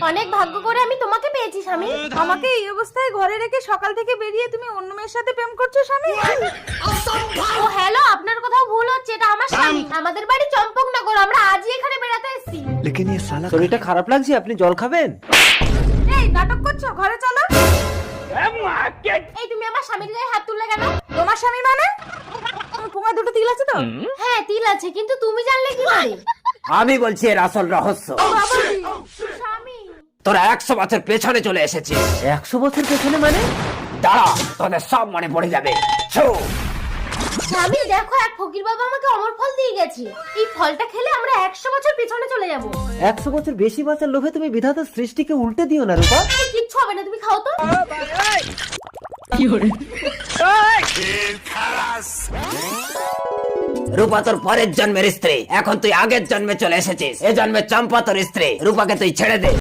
অনেক ভাগ্য করে আমি তোমাকে পেয়েছি স্বামী। আমাকে এই অবস্থায় ঘরে রেখে সকাল থেকে বেরিয়ে তুমি অন্য মেয়ের সাথে প্রেম করছো স্বামী? ও হ্যালো, আপনার কোথাও ভুল হচ্ছে, এটা আমার স্বামী। আমাদের বাড়ি চম্পকনগর, আমরা আজই এখানে বেড়াতে এসেছি। শরীরটা খারাপ লাগছে, আপনি জল খাবেন? এই নাটক করছো, ঘরে চলো। এই তুমি আমার স্বামীর গায়ে হাত তুললে কেন? তোমার স্বামী মানে? তোমার দুটো তিল আছে তো? হ্যাঁ তিল আছে, কিন্তু তুমি জানলে কি করে? আমি বলছি এর আসল রহস্য। স্বামী তোরা 100 বছর পেছনে চলে এসেছিস। 100 বছর পেছনে মানে? দাঁড়া, তোদের সব মনে পড়ে যাবে। স্বামী দেখো, এক ফকির বাবা আমাকে অমর ফল দিয়ে গেছে। এই ফলটা খেলে আমরা 100 বছর পিছনে চলে যাব। 100 বছর বেশি বাঁচার লোভে তুমি বিধাতার সৃষ্টিকে উল্টে দিও না রূপা। এই কিচ্ছু হবে না, তুমি খাও তো। রূপা তোর পরের জন্মের স্ত্রী, এখন তুই আগের জন্মে চলে এসেছিস। এ জন্মে চম্পা তোর স্ত্রী। রূপাকে তুই ছেড়ে দে।